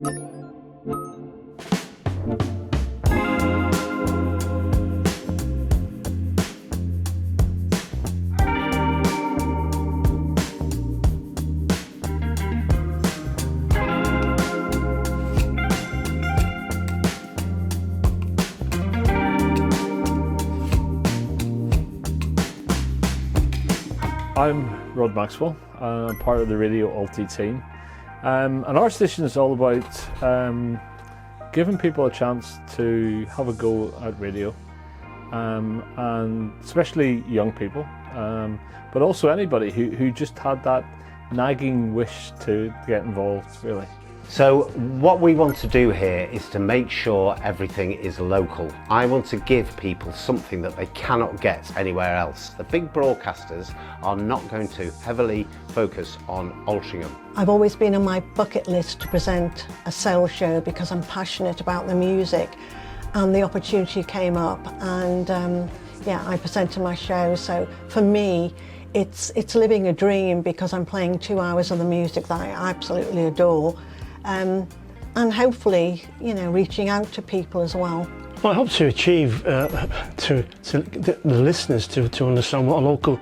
I'm Rod Maxwell. I'm part of the Radio Alty team. And our station is all about giving people a chance to have a go at radio, and especially young people, but also anybody who just had that nagging wish to get involved, really. So what we want to do here is to make sure everything is local. I want to give people something that they cannot get anywhere else. The big broadcasters are not going to heavily focus on Altrincham. I've always been on my bucket list to present a sales show because I'm passionate about the music, and the opportunity came up, and I presented my show. So for me, it's living a dream because I'm playing 2 hours of the music that I absolutely adore. And hopefully, reaching out to people as well. Well, I hope to achieve to the listeners to understand what a local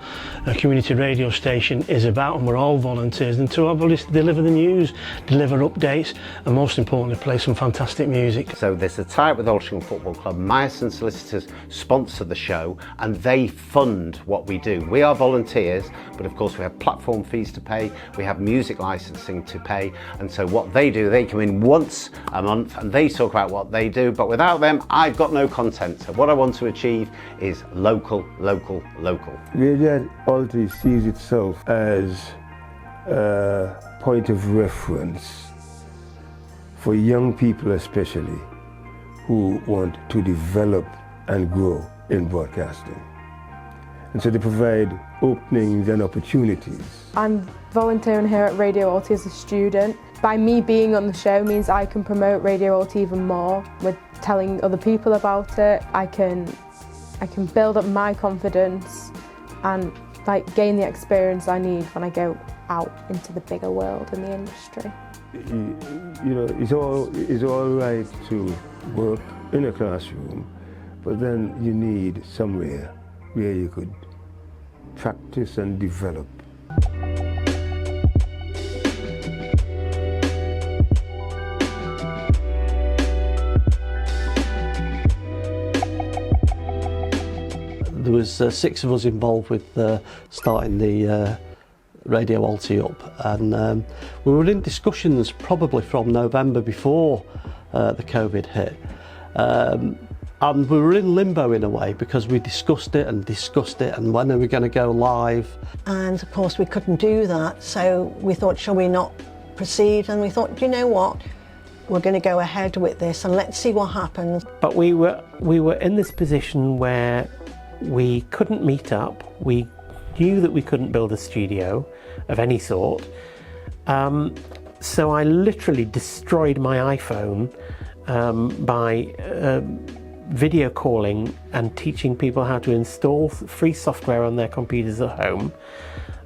community radio station is about, and we're all volunteers, and to obviously deliver the news, deliver updates, and most importantly, play some fantastic music. So there's a tie-up with Altrincham Football Club. Meyerson Solicitors sponsor the show, and they fund what we do. We are volunteers, but of course we have platform fees to pay, we have music licensing to pay, and so what they do, they come in once a month and they talk about what they do, but without them, I've got no content. So what I want to achieve is local, local, local. Radio Alty sees itself as a point of reference for young people especially who want to develop and grow in broadcasting. And so they provide openings and opportunities. I'm volunteering here at Radio Alty as a student. By me being on the show means I can promote Radio Alty even more with telling other people about it. I can build up my confidence and gain the experience I need when I go out into the bigger world in the industry. It's all right to work in a classroom, but then you need somewhere where you could practice and develop. There was 6 of us involved with starting the Radio Alty up, and we were in discussions probably from November before the COVID hit, and we were in limbo in a way because we discussed it and when are we going to go live. And of course we couldn't do that, so we thought, shall we not proceed? And we thought, you know what, we're going to go ahead with this and let's see what happens. But we were in this position where we couldn't meet up. We knew that we couldn't build a studio of any sort. So I literally destroyed my iPhone by video calling and teaching people how to install free software on their computers at home.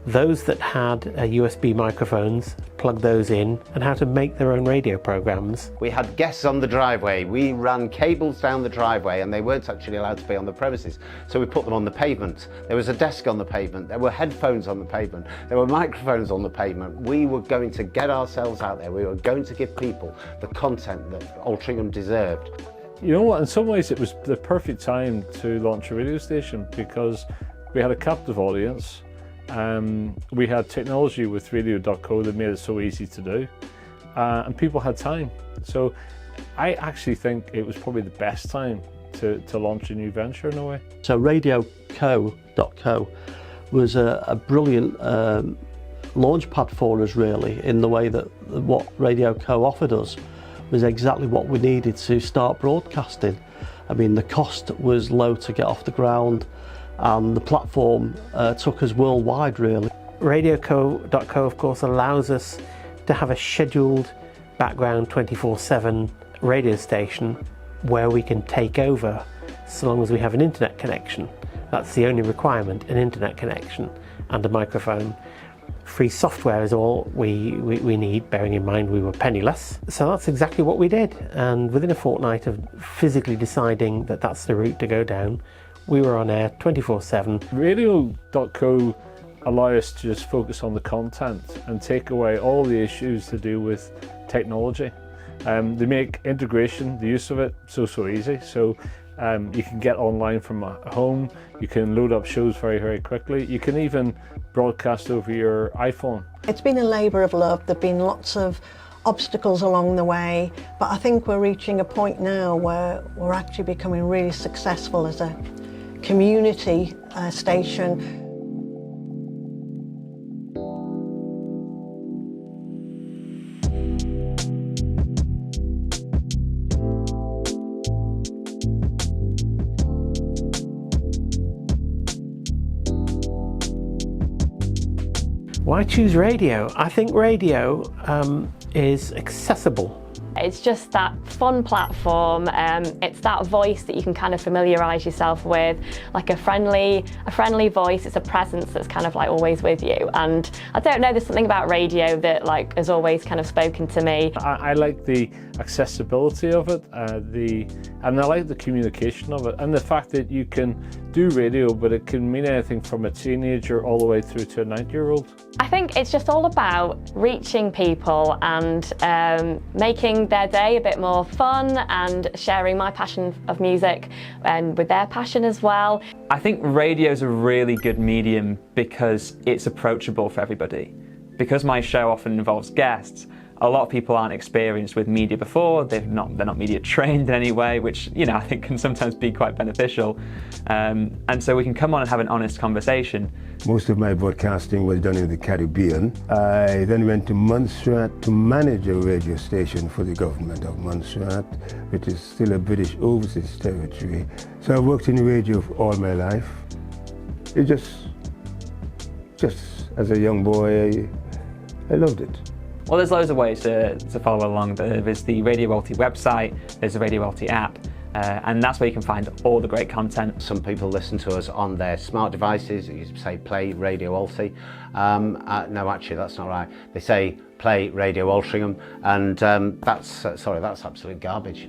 Those that had USB microphones, plug those in, and how to make their own radio programs. We had guests on the driveway. We ran cables down the driveway and they weren't actually allowed to be on the premises, so we put them on the pavement. There was a desk on the pavement, there were headphones on the pavement, there were microphones on the pavement. We were going to get ourselves out there. We were going to give people the content that Altrincham deserved. You know what, in some ways it was the perfect time to launch a radio station because we had a captive audience. We had technology with Radio.co that made it so easy to do, and people had time. So I actually think it was probably the best time to launch a new venture in a way. So Radio.co was a brilliant launch pad for us, really, in the way that what Radio.co offered us was exactly what we needed to start broadcasting. I mean, the cost was low to get off the ground, and the platform took us worldwide, really. Radio.co, of course, allows us to have a scheduled background 24/7 radio station where we can take over so long as we have an internet connection. That's the only requirement, an internet connection and a microphone. Free software is all we need, bearing in mind we were penniless. So that's exactly what we did. And within a fortnight of physically deciding that that's the route to go down, we were on air 24/7. Radio.co allow us to just focus on the content and take away all the issues to do with technology. They make integration, the use of it, so easy. So you can get online from home, you can load up shows very quickly, you can even broadcast over your iPhone. It's been a labour of love. There've been lots of obstacles along the way, but I think we're reaching a point now where we're actually becoming really successful as a community station. Why choose radio? I think radio is accessible. It's just that fun platform. It's that voice that you can kind of familiarise yourself with, like a friendly voice. It's a presence that's kind of like always with you. And I don't know, there's something about radio that like has always kind of spoken to me. I like the accessibility of it, and I like the communication of it, and the fact that you can do radio, but it can mean anything from a teenager all the way through to a 90-year-old. I think it's just all about reaching people and making their day a bit more fun and sharing my passion of music and with their passion as well. I think radio is a really good medium because it's approachable for everybody. Because my show often involves guests, a lot of people aren't experienced with media before, they're not media trained in any way, which, you know, I think can sometimes be quite beneficial. And so we can come on and have an honest conversation. Most of my broadcasting was done in the Caribbean. I then went to Montserrat to manage a radio station for the government of Montserrat, which is still a British overseas territory. So I worked in radio all my life. It just as a young boy, I loved it. Well, there's loads of ways to follow along. There's the Radio Alty website, there's the Radio Alty app, and that's where you can find all the great content. Some people listen to us on their smart devices. You say play Radio Alty. No, actually, that's not right. They say play Radio Altrincham, and that's absolute garbage.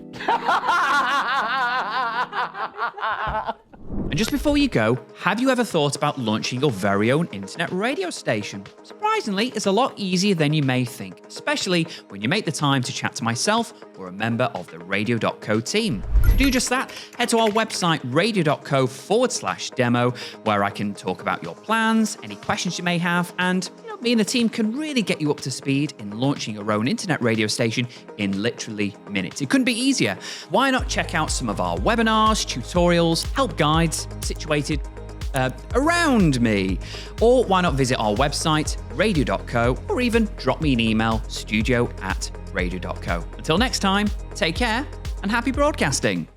And just before you go, have you ever thought about launching your very own internet radio station? Surprisingly, it's a lot easier than you may think, especially when you make the time to chat to myself or a member of the Radio.co team. To do just that, head to our website radio.co/demo, where I can talk about your plans, any questions you may have, and me and the team can really get you up to speed in launching your own internet radio station in literally minutes. It couldn't be easier. Why not check out some of our webinars, tutorials, help guides situated around me? Or why not visit our website, radio.co, or even drop me an email, studio@radio.co. Until next time, take care and happy broadcasting.